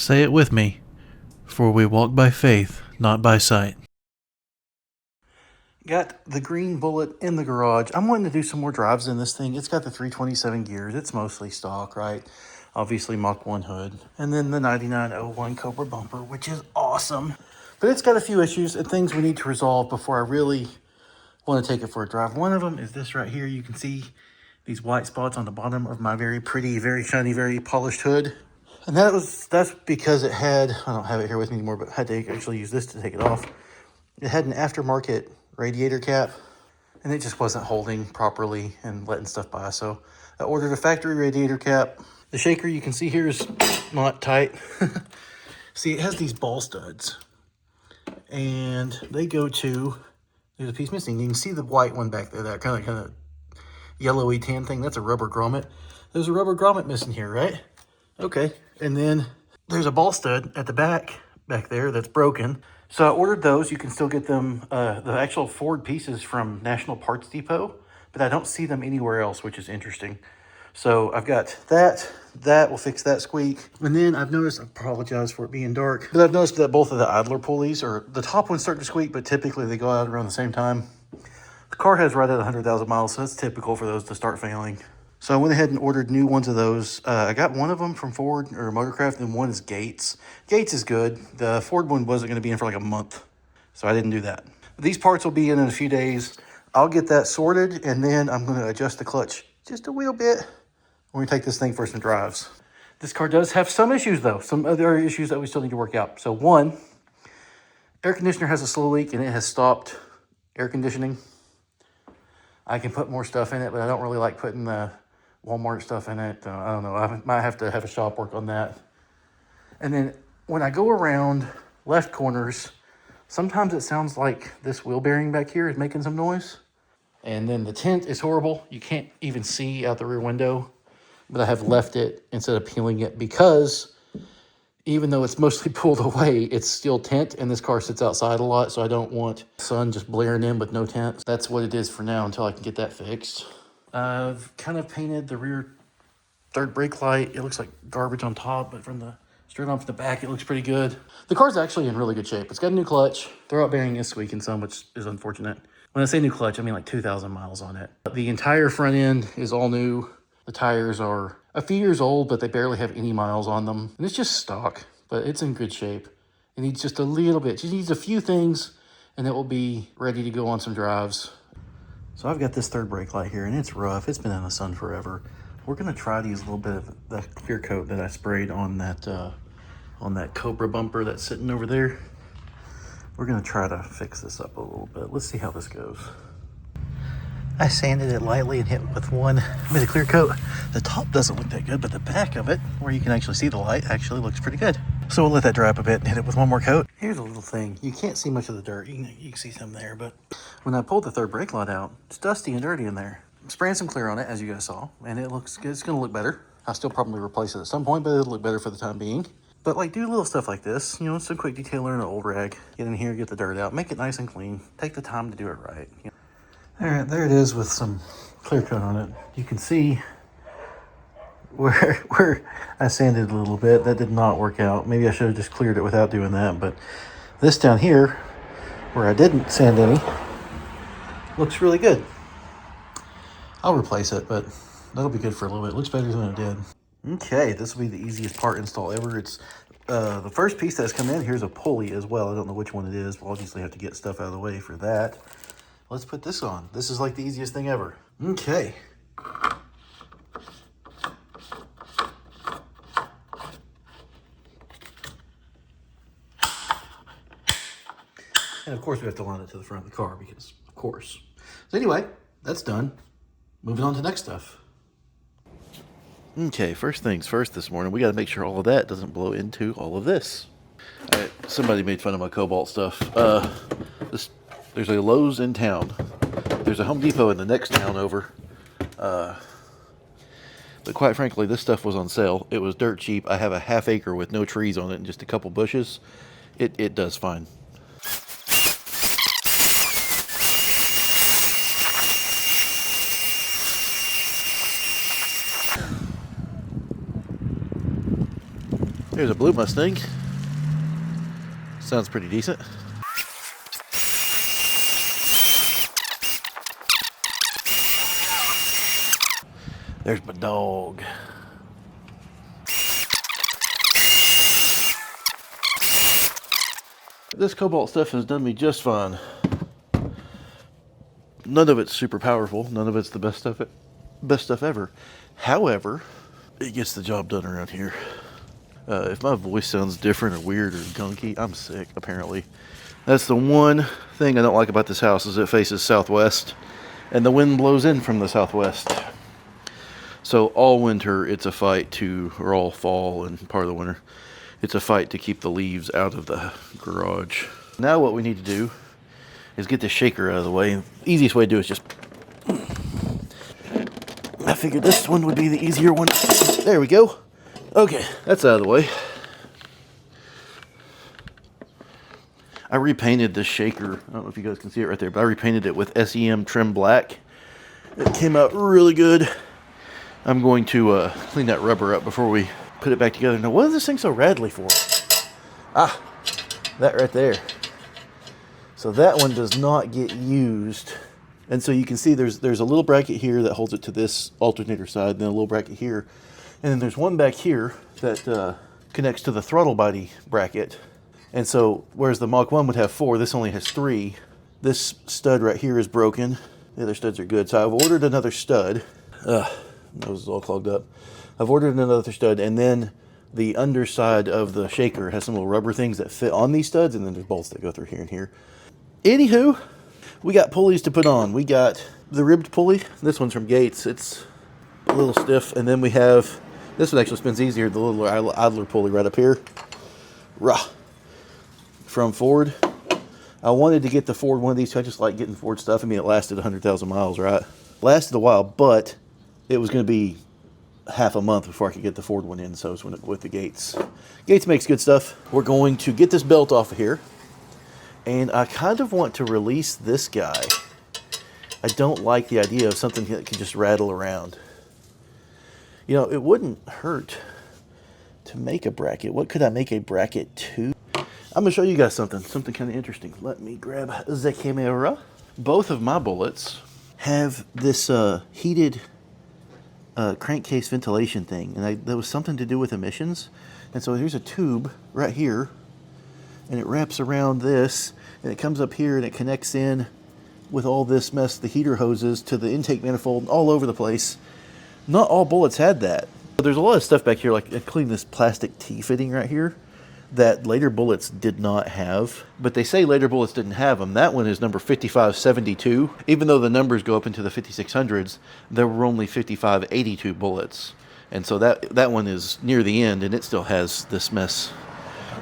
Say it with me, for we walk by faith, not by sight. Got the green Bullitt in the garage. I'm wanting to do some more drives in this thing. It's got the 327 gears. It's mostly stock, right? Obviously Mach 1 hood. And then the 9901 Cobra bumper, which is awesome. But it's got a few issues and things we need to resolve before I really want to take it for a drive. One of them is this right here. You can see these white spots on the bottom of my very pretty, very shiny, very polished hood. And that's because it had, I don't have it here with me anymore, but I had to actually use this to take it off. It had an aftermarket radiator cap, and it just wasn't holding properly and letting stuff by. So I ordered a factory radiator cap. The shaker you can see here is not tight. See, it has these ball studs, and they go to, there's a piece missing. You can see the white one back there, that kind of yellowy tan thing. That's a rubber grommet. There's a rubber grommet missing here, right? Okay, and then there's a ball stud at the back there that's broken. So I ordered those. You can still get them, the actual Ford pieces from National Parts Depot, but I don't see them anywhere else, which is interesting. So I've got that. That will fix that squeak. And then I've noticed, I apologize for it being dark, but I've noticed that both of the idler pulleys, or the top ones start to squeak, but typically they go out around the same time. The car has right at 100,000 miles, so it's typical for those to start failing. So I went ahead and ordered new ones of those. I got one of them from Ford or Motorcraft, and one is Gates. Gates is good. The Ford one wasn't going to be in for like a month, so I didn't do that. These parts will be in a few days. I'll get that sorted, and then I'm going to adjust the clutch just a little bit. We're going to take this thing for some drives. This car does have some issues, though. Some other issues that we still need to work out. So one, air conditioner has a slow leak, and it has stopped air conditioning. I can put more stuff in it, but I don't really like putting the Walmart stuff in it. I don't know. I might have to have a shop work on that. And then when I go around left corners, sometimes it sounds like this wheel bearing back here is making some noise. And then the tint is horrible. You can't even see out the rear window. But I have left it instead of peeling it because even though it's mostly pulled away, it's still tint, and this car sits outside a lot, so I don't want sun just blaring in with no tint. That's what it is for now until I can get that fixed. I've kind of painted the rear third brake light. It looks like garbage on top, but from the straight off the back, it looks pretty good. The car's actually in really good shape. It's got a new clutch. Throwout bearing is squeaking some, which is unfortunate. When I say new clutch, I mean like 2,000 miles on it. The entire front end is all new. The tires are a few years old, but they barely have any miles on them. And it's just stock, but it's in good shape. It needs just a little bit. It needs a few things, and it will be ready to go on some drives. So I've got this third brake light here, and it's rough. It's been in the sun forever. We're gonna try to use a little bit of the clear coat that I sprayed on that Cobra bumper that's sitting over there. We're gonna try to fix this up a little bit. Let's see how this goes. I sanded it lightly and hit it with one bit of clear coat. The top doesn't look that good, but the back of it, where you can actually see the light, actually looks pretty good. So we'll let that dry up a bit and hit it with one more coat. Here's a little thing. You can't see much of the dirt. You can see some there, but when I pulled the third brake light out, it's dusty and dirty in there. I'm spraying some clear on it, as you guys saw, and it looks good. It's gonna look better. I'll still probably replace it at some point, but it'll look better for the time being. But like, do little stuff like this, you know, some quick detailer in an old rag. Get in here, get the dirt out, make it nice and clean. Take the time to do it right. You know? All right, there it is with some clear coat on it. You can see where I sanded a little bit. That did not work out. Maybe I should have just cleared it without doing that. But this down here, where I didn't sand any, looks really good. I'll replace it, but that'll be good for a little bit. It looks better than it did. Okay, this will be the easiest part install ever. It's the first piece that's come in. Here's a pulley as well. I don't know which one it is. We'll obviously have to get stuff out of the way for that. Let's put this on. This is like the easiest thing ever. Okay. And of course we have to line it to the front of the car because, of course. So anyway, that's done. Moving on to next stuff. Okay, first things first this morning, we got to make sure all of that doesn't blow into all of this. Somebody made fun of my Cobalt stuff. There's a Lowe's in town. There's a Home Depot in the next town over. But quite frankly, this stuff was on sale. It was dirt cheap. I have a half acre with no trees on it and just a couple bushes. It does fine. Here's a blue Mustang. Sounds pretty decent. There's my dog. This Cobalt stuff has done me just fine. None of it's super powerful. None of it's the best stuff ever. However, it gets the job done around here. If my voice sounds different or weird or gunky, I'm sick, apparently. That's the one thing I don't like about this house, is it faces southwest, and the wind blows in from the southwest. So all winter, it's a fight to, or all fall and part of the winter, it's a fight to keep the leaves out of the garage. Now what we need to do is get the shaker out of the way. The easiest way to do it is just... I figured this one would be the easier one. There we go. Okay, that's out of the way. I repainted this shaker. I don't know if you guys can see it right there, but I repainted it with SEM trim black. It came out really good. I'm going to clean that rubber up before we put it back together. Now, what is this thing so rattly for? Ah, that right there. So that one does not get used. And so you can see there's a little bracket here that holds it to this alternator side, and then a little bracket here. And then there's one back here that connects to the throttle body bracket. And so, whereas the Mach 1 would have 4, this only has 3. This stud right here is broken. The other studs are good. So I've ordered another stud. Nose is all clogged up. I've ordered another stud, and then the underside of the shaker has some little rubber things that fit on these studs, and then there's bolts that go through here and here. Anywho, we got pulleys to put on. We got the ribbed pulley. This one's from Gates. It's a little stiff. And then we have, this one actually spins easier, the little idler pulley right up here. Rah. From Ford. I wanted to get the Ford one of these. I just like getting Ford stuff. I mean, it lasted 100,000 miles, right? Lasted a while, but it was going to be half a month before I could get the Ford one in, so it's with the Gates. Gates makes good stuff. We're going to get this belt off of here, and I kind of want to release this guy. I don't like the idea of something that can just rattle around. You know, it wouldn't hurt to make a bracket. What could I make a bracket to? I'm going to show you guys something kind of interesting. Let me grab the camera. Both of my Bullets have this heated crankcase ventilation thing, and there was something to do with emissions. And so here's a tube right here, and it wraps around this, and it comes up here, and it connects in with all this mess, the heater hoses to the intake manifold, all over the place. Not all Bullets had that. But there's a lot of stuff back here, like including this plastic T-fitting right here, that later Bullets did not have. But they say later Bullets didn't have them. That one is number 5572. Even though the numbers go up into the 5600s, there were only 5582 Bullets. And so that one is near the end, and it still has this mess.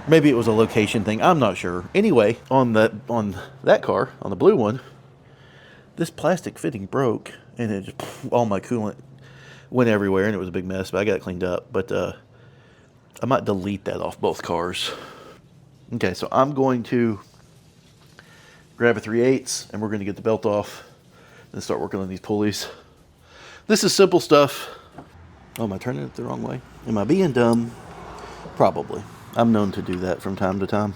Maybe it was a location thing, I'm not sure. Anyway, on that car, on the blue one, this plastic fitting broke, and it just, all my coolant went everywhere, and it was a big mess, but I got it cleaned up. But I might delete that off both cars. Okay, so I'm going to grab a 3/8, and we're going to get the belt off and start working on these pulleys. This is simple stuff. Oh, am I turning it the wrong way? Am I being dumb? Probably. I'm known to do that from time to time.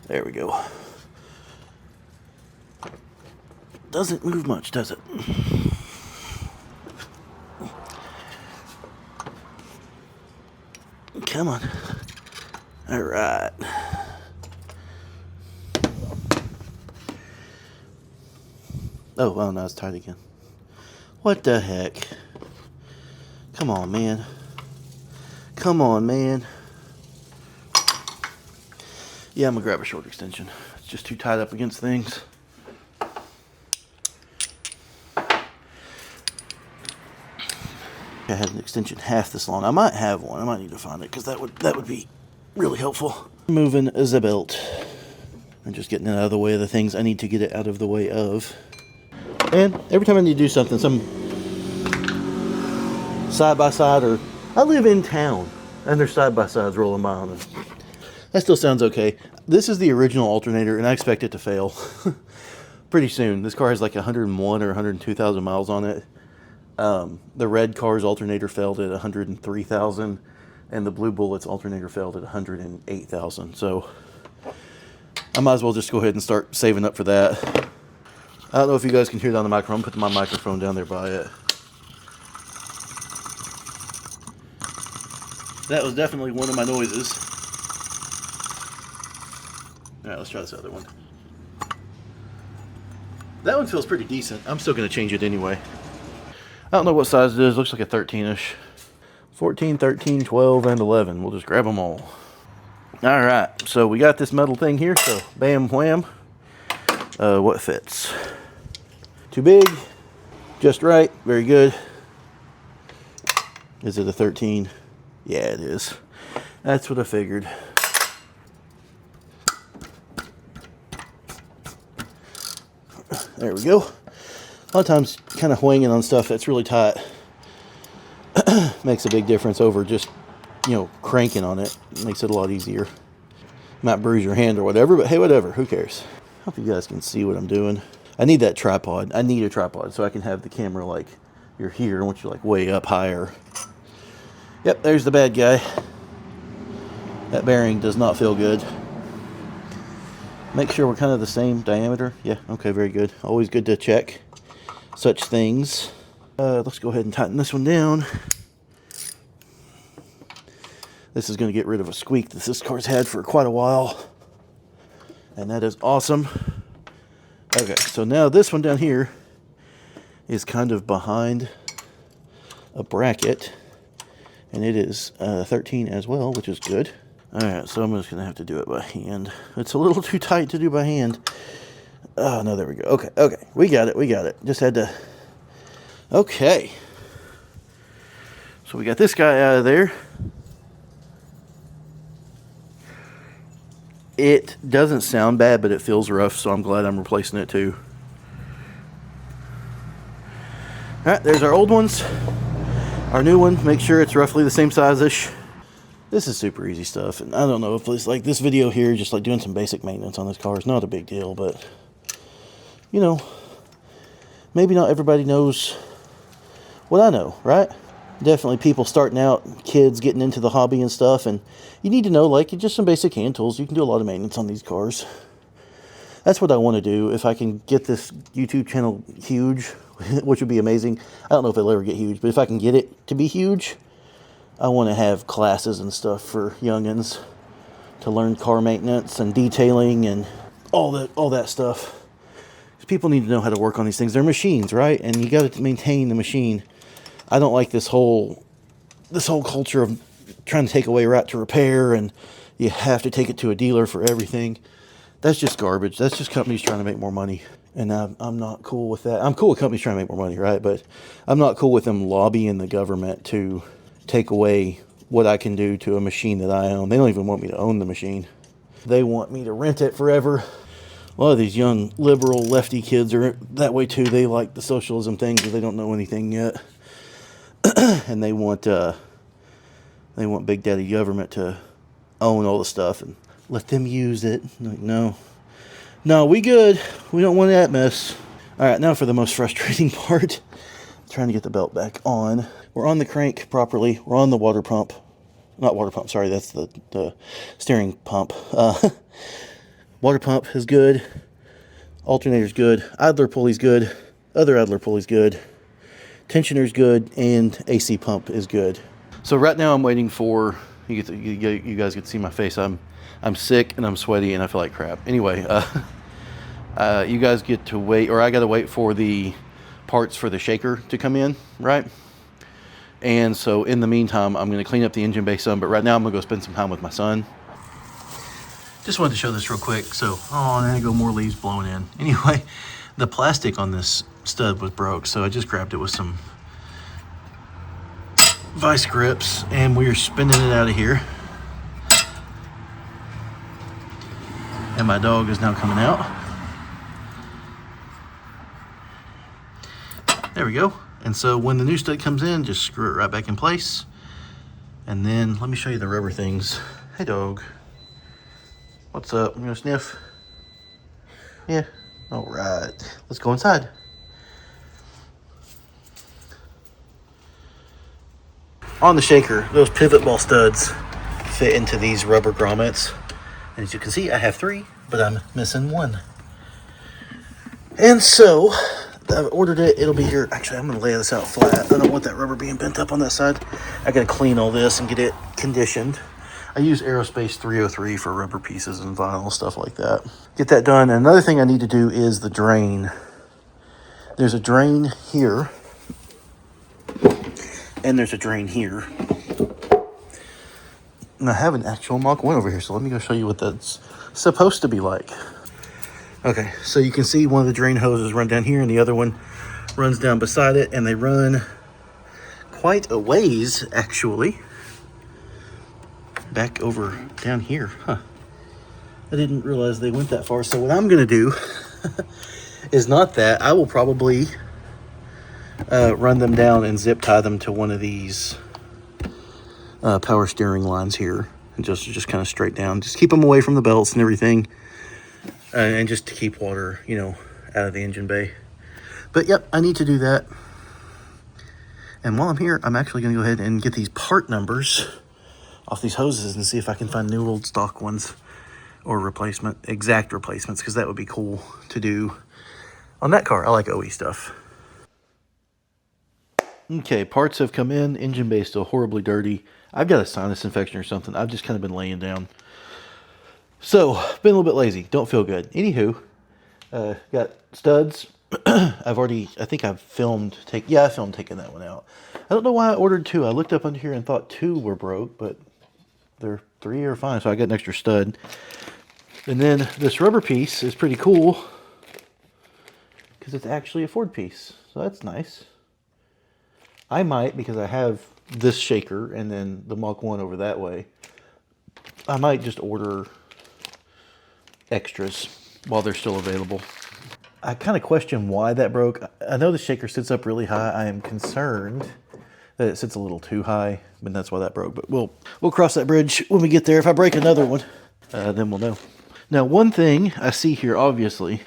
There we go. Doesn't move much, does it? Come on. All right. Oh, well, now it's tight again. What the heck? Come on, man. Come on, man. Yeah, I'm gonna grab a short extension. It's just too tied up against things. I had an extension half this long. I might have one. I might need to find it because that would be really helpful. Moving the belt and just getting it out of the way of the things I need to get it out of the way of. And every time I need to do something, some side by side, or I live in town and there's side by sides rolling by on it. That still sounds okay. This is the original alternator, and I expect it to fail pretty soon. This car has like 101 or 102,000 miles on it. The red car's alternator failed at 103,000, and the blue Bullitt's alternator failed at 108,000. So I might as well just go ahead and start saving up for that. I don't know if you guys can hear that on the microphone. I'm putting my microphone down there by it. That was definitely one of my noises. Alright, let's try this other one. That one feels pretty decent. I'm still going to change it anyway. I don't know what size it is. Looks like a 13-ish. 14, 13, 12, and 11. We'll just grab them all. Alright, so we got this metal thing here. So, bam, wham. What fits? Too big. Just right. Very good. Is it a 13? Yeah, it is. That's what I figured. There we go. A lot of times, kind of winging on stuff that's really tight makes a big difference over just, you know, cranking on it. It makes it a lot easier. Might bruise your hand or whatever, but hey, whatever. Who cares? Hope you guys can see what I'm doing. I need that tripod. I need a tripod so I can have the camera like you're here. I want you like way up higher. Yep, there's the bad guy. That bearing does not feel good. Make sure we're kind of the same diameter. Yeah, okay, very good. Always good to check such things. Let's go ahead and tighten this one down. This is going to get rid of a squeak that this car's had for quite a while. And that is awesome. Okay, so now this one down here is kind of behind a bracket. And it is 13 as well, which is good. Alright, so I'm just going to have to do it by hand. It's a little too tight to do by hand. Oh, no, there we go. Okay, we got it. Just had to... Okay. So we got this guy out of there. It doesn't sound bad, but it feels rough, so I'm glad I'm replacing it too. Alright, there's our old ones. Our new one, make sure it's roughly the same size-ish. This is super easy stuff, and I don't know if it's like this video here, just like doing some basic maintenance on this car is not a big deal, but, you know, maybe not everybody knows what I know, right? Definitely people starting out, kids getting into the hobby and stuff, and you need to know, like, just some basic hand tools. You can do a lot of maintenance on these cars. That's what I want to do. If I can get this YouTube channel huge, which would be amazing. I don't know if it'll ever get huge, but if I can get it to be huge, I want to have classes and stuff for youngins to learn car maintenance and detailing and all that stuff. Because people need to know how to work on these things. They're machines, right? And you got to maintain the machine. I don't like this whole culture of trying to take away right to repair and you have to take it to a dealer for everything. That's just garbage. That's just companies trying to make more money. And I'm not cool with that. I'm cool with companies trying to make more money, right? But I'm not cool with them lobbying the government to take away what I can do to a machine that I own. They don't even want me to own the machine. They want me to rent it forever. A lot of these young liberal lefty kids are that way too. They like the socialism thing because they don't know anything yet. And they want Big Daddy government to own all the stuff and let them use it. Like, no, we good. We don't want that mess. All right, now for the most frustrating part. Trying to get the belt back on. We're on the crank properly. We're on the water pump. Not water pump, sorry, that's the steering pump. Water pump is good. Alternator's good. Idler pulley's good. Other idler pulley's good. Tensioner's good. And AC pump is good. So right now I'm waiting for... You guys get to see my face. I'm sick and I'm sweaty and I feel like crap. Anyway, you guys get to wait, or I got to wait for the parts for the shaker to come in, right? And so in the meantime, I'm going to clean up the engine bay some, but right now I'm going to go spend some time with my son. Just wanted to show this real quick. So, oh, there go more leaves blowing in. Anyway, the plastic on this stud was broke, so I just grabbed it with some vice grips and we're spinning it out of here. And my dog is now coming out. There we go. And so when the new stud comes in, just screw it right back in place. And then let me show you the rubber things. Hey dog. What's up? You gonna sniff? Yeah. All right. Let's go inside. on the shaker, those pivot ball studs fit into these rubber grommets. And as you can see, I have 3, but I'm missing 1. And so I've ordered it. It'll be here. Actually, I'm going to lay this out flat. I don't want that rubber being bent up on that side. I got to clean all this and get it conditioned. I use Aerospace 303 for rubber pieces and vinyl, stuff like that. Get that done. And another thing I need to do is the drain. There's a drain here. And there's a drain here. And I have an actual Mach 1 over here, so let me go show you what that's supposed to be like. Okay, so you can see one of the drain hoses run down here and the other one runs down beside it, and they run quite a ways, actually. Back over down here, huh. I didn't realize they went that far. So what I'm gonna do is not that. I will probably run them down and zip tie them to one of these power steering lines here, and just kind of straight down. Just keep them away from the belts and everything. And just to keep water, you know, out of the engine bay. But yep, I need to do that. And while I'm here, I'm actually going to go ahead and get these part numbers off these hoses and see if I can find new old stock ones or exact replacements, because that would be cool to do on that car. I like OE stuff. Okay, parts have come in. Engine bay is still horribly dirty. I've got a sinus infection or something. I've just kind of been laying down. So, been a little bit lazy. Don't feel good. Anywho, got studs. I think I've filmed taking that one out. I don't know why I ordered 2. I looked up under here and thought 2 were broke, but they're 3 are fine. So I got an extra stud. And then this rubber piece is pretty cool because it's actually a Ford piece. So that's nice. I might, because I have this shaker and then the Mach 1 over that way, I might just order extras while they're still available. I kind of question why that broke. I know the shaker sits up really high. I am concerned that it sits a little too high, but that's why that broke. But we'll cross that bridge when we get there. If I break another one, then we'll know. Now, one thing I see here, obviously,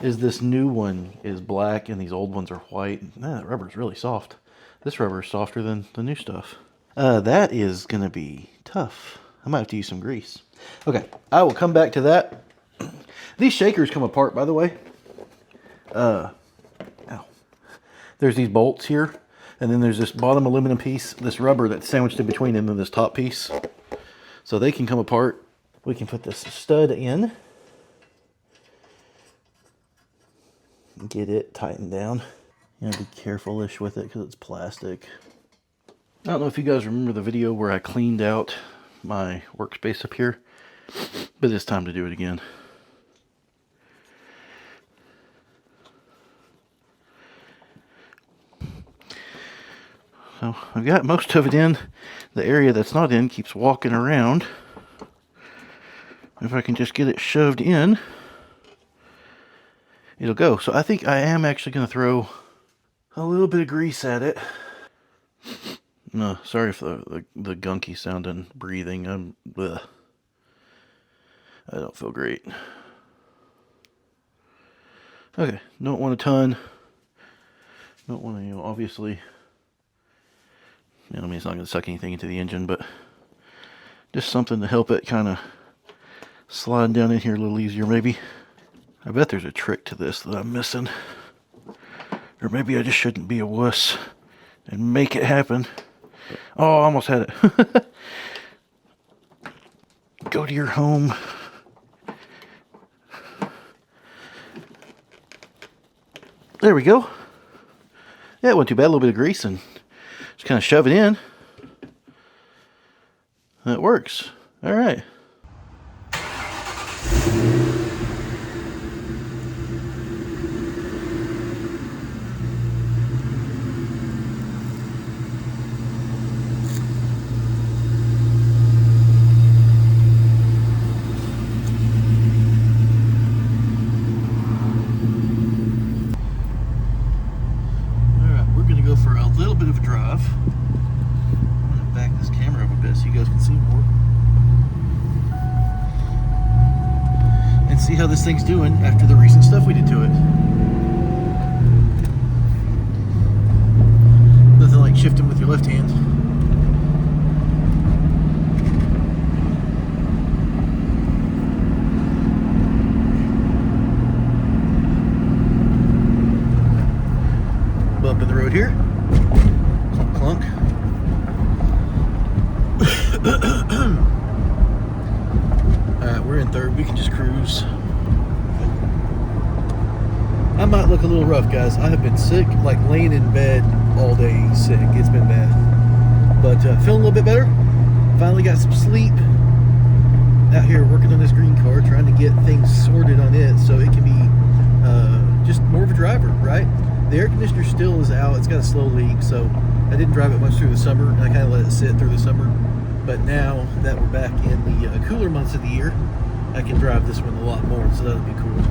is this new one is black and these old ones are white. Man, that rubber is really soft. This rubber is softer than the new stuff. That is going to be tough. I might have to use some grease. Okay, I will come back to that. These shakers come apart, by the way. Ow. There's these bolts here, and then there's this bottom aluminum piece, this rubber that's sandwiched in between them and this top piece. So they can come apart. We can put this stud in. Get it tightened down. You know, be careful-ish with it because it's plastic. I don't know if you guys remember the video where I cleaned out my workspace up here, but it's time to do it again. So I've got most of it in. The area that's not in keeps walking around. If I can just get it shoved in, it'll go. So I think I am actually going to throw a little bit of grease at it. No, sorry if the gunky sound and breathing. I don't feel great. Okay, don't want a ton. Don't want to, obviously, I mean, it's not going to suck anything into the engine, but just something to help it kind of slide down in here a little easier, maybe. I bet there's a trick to this that I'm missing. Or maybe I just shouldn't be a wuss and make it happen. Oh, I almost had it. Go to your home. There we go. Yeah, it wasn't too bad. A little bit of grease and just kind of shove it in. That works. All right. For a little bit of a drive. I'm going to back this camera up a bit so you guys can see more. And see how this thing's doing after the recent stuff we did to it. Nothing like shifting with your left hand. We're in third. We can just cruise. I might look a little rough, guys. I have been sick, like laying in bed all day sick. It's been bad. But feeling a little bit better. Finally got some sleep. Out here working on this green car, trying to get things sorted on it so it can be just more of a driver, right? The air conditioner still is out. It's got a slow leak, so I didn't drive it much through the summer. I kind of let it sit through the summer. But now that we're back in the cooler months of the year, I can drive this one a lot more, so that'll be cool.